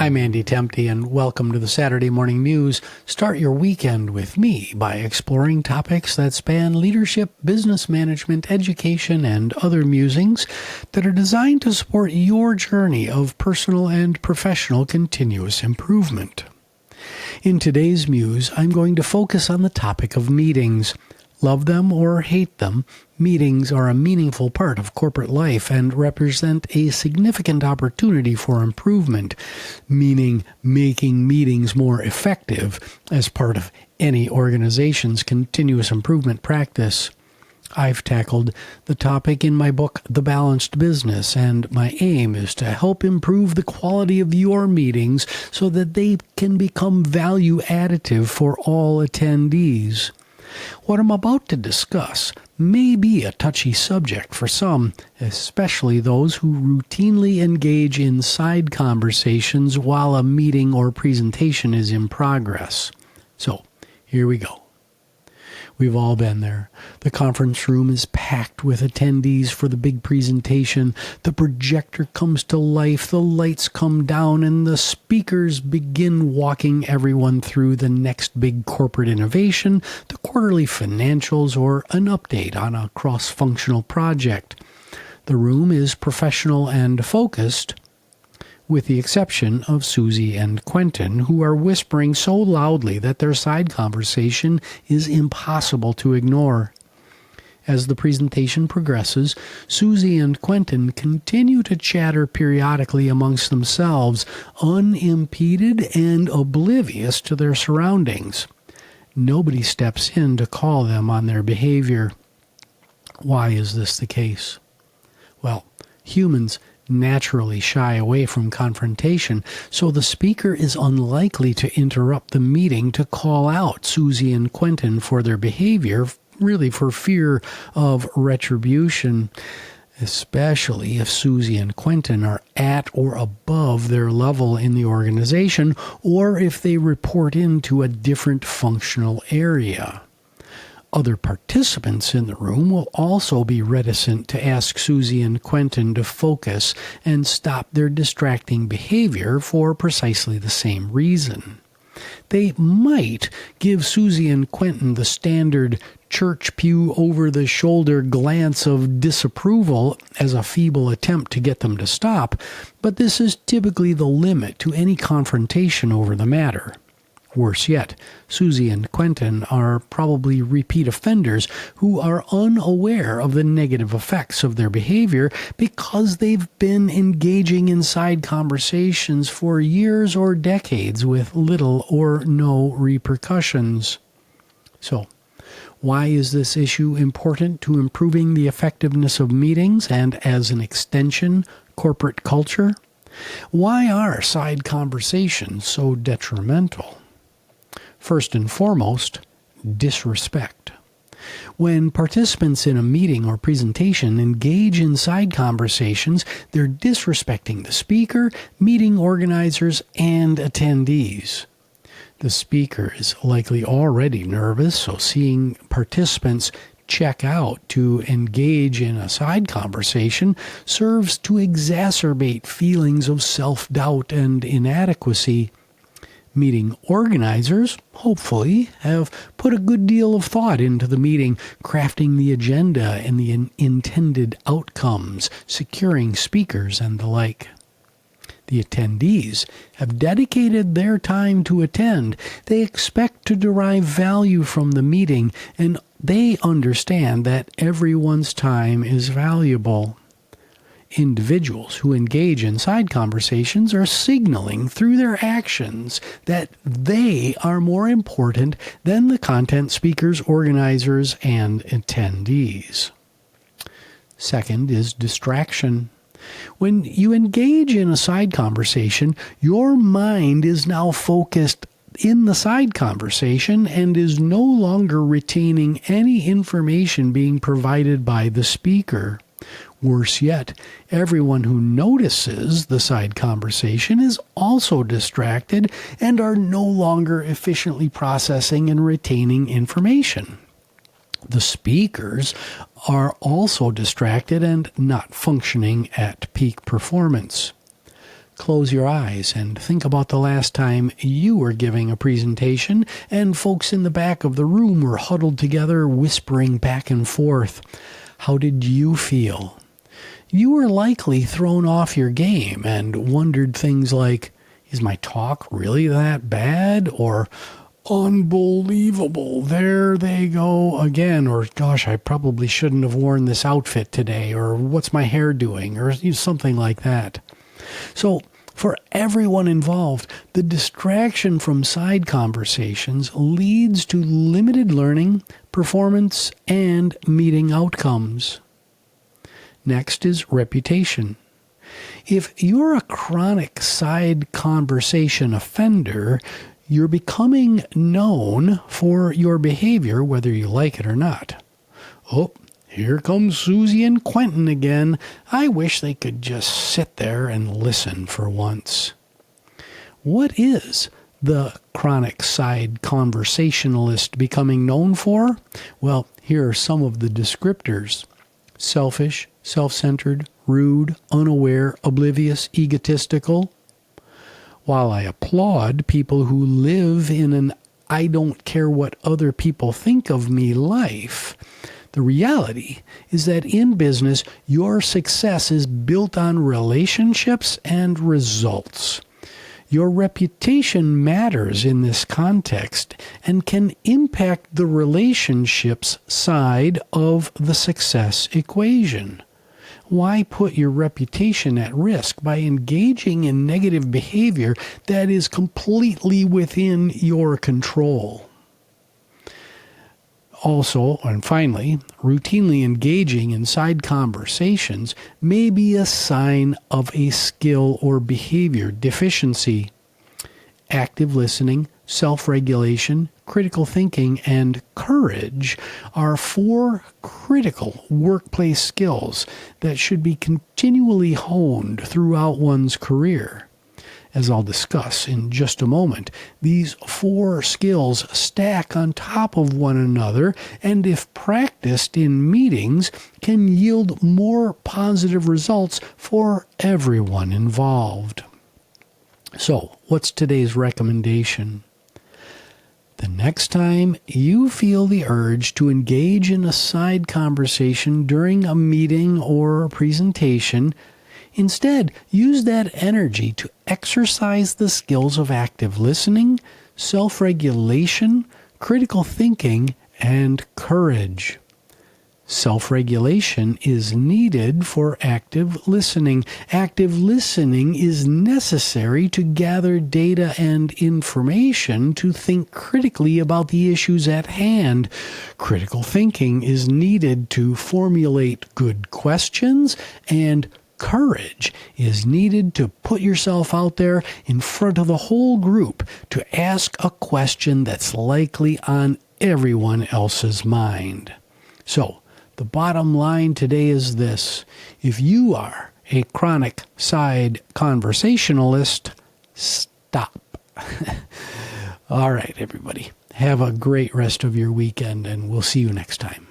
I'm Andy Temte, and welcome to the Saturday Morning Muse. Start your weekend with me by exploring topics that span leadership, business management, education, and other musings that are designed to support your journey of personal and professional continuous improvement. In today's Muse, I'm going to focus on the topic of meetings. Love them or hate them, meetings are a meaningful part of corporate life and represent a significant opportunity for improvement, meaning making meetings more effective as part of any organization's continuous improvement practice. I've tackled the topic in my book, The Balanced Business, and my aim is to help improve the quality of your meetings so that they can become value additive for all attendees. What I'm about to discuss may be a touchy subject for some, especially those who routinely engage in side conversations while a meeting or presentation is in progress. So, here we go. We've all been there. The conference room is packed with attendees for the big presentation. The projector comes to life, the lights come down, and the speakers begin walking everyone through the next big corporate innovation, the quarterly financials, or an update on a cross-functional project. The room is professional and focused, with the exception of Susie and Quentin, who are whispering so loudly that their side conversation is impossible to ignore. As the presentation progresses, Susie and Quentin continue to chatter periodically amongst themselves, unimpeded and oblivious to their surroundings. Nobody steps in to call them on their behavior. Why is this the case? Well, humans naturally shy away from confrontation, so the speaker is unlikely to interrupt the meeting to call out Susie and Quentin for their behavior, really for fear of retribution, especially if Susie and Quentin are at or above their level in the organization, or if they report into a different functional area. Other participants in the room will also be reticent to ask Susie and Quentin to focus and stop their distracting behavior for precisely the same reason. They might give Susie and Quentin the standard church pew over-the-shoulder glance of disapproval as a feeble attempt to get them to stop, but this is typically the limit to any confrontation over the matter. Worse yet, Susie and Quentin are probably repeat offenders who are unaware of the negative effects of their behavior because they've been engaging in side conversations for years or decades with little or no repercussions. So, why is this issue important to improving the effectiveness of meetings and, as an extension, corporate culture? Why are side conversations so detrimental? First and foremost, disrespect. When participants in a meeting or presentation engage in side conversations, they're disrespecting the speaker, meeting organizers, and attendees. The speaker is likely already nervous, so seeing participants check out to engage in a side conversation serves to exacerbate feelings of self-doubt and inadequacy. Meeting organizers, hopefully, have put a good deal of thought into the meeting, crafting the agenda and the intended outcomes, securing speakers, and the like. The attendees have dedicated their time to attend. They expect to derive value from the meeting, and they understand that everyone's time is valuable. Individuals who engage in side conversations are signaling through their actions that they are more important than the content speakers, organizers, and attendees. Second is distraction. When you engage in a side conversation, your mind is now focused in the side conversation and is no longer retaining any information being provided by the speaker. Worse yet, everyone who notices the side conversation is also distracted and are no longer efficiently processing and retaining information. The speakers are also distracted and not functioning at peak performance. Close your eyes and think about the last time you were giving a presentation and folks in the back of the room were huddled together, whispering back and forth. How did you feel? You were likely thrown off your game and wondered things like, is my talk really that bad? Or, unbelievable, there they go again. Or, gosh, I probably shouldn't have worn this outfit today. Or, what's my hair doing? Or something like that. So, for everyone involved, the distraction from side conversations leads to limited learning, performance, and meeting outcomes. Next is reputation. If you're a chronic side conversation offender, you're becoming known for your behavior, whether you like it or not. Oh, here comes Susie and Quentin again. I wish they could just sit there and listen for once. What is the chronic side conversationalist becoming known for? Well, here are some of the descriptors. Selfish, self-centered, rude, unaware, oblivious, egotistical. While I applaud people who live in an I don't care what other people think of me life, the reality is that in business, your success is built on relationships and results. Your reputation matters in this context and can impact the relationships side of the success equation. Why put your reputation at risk by engaging in negative behavior that is completely within your control? Also, and finally, routinely engaging in side conversations may be a sign of a skill or behavior deficiency. Active listening, self-regulation, critical thinking, and courage are 4 critical workplace skills that should be continually honed throughout one's career. As I'll discuss in just a moment, these 4 skills stack on top of one another and, if practiced in meetings, can yield more positive results for everyone involved. So, what's today's recommendation? The next time you feel the urge to engage in a side conversation during a meeting or a presentation, instead, use that energy to exercise the skills of active listening, self-regulation, critical thinking, and courage. Self-regulation is needed for active listening. Active listening is necessary to gather data and information to think critically about the issues at hand. Critical thinking is needed to formulate good questions, and courage is needed to put yourself out there in front of the whole group to ask a question that's likely on everyone else's mind. So, the bottom line today is this. If you are a chronic side conversationalist, stop. All right, everybody. Have a great rest of your weekend, and we'll see you next time.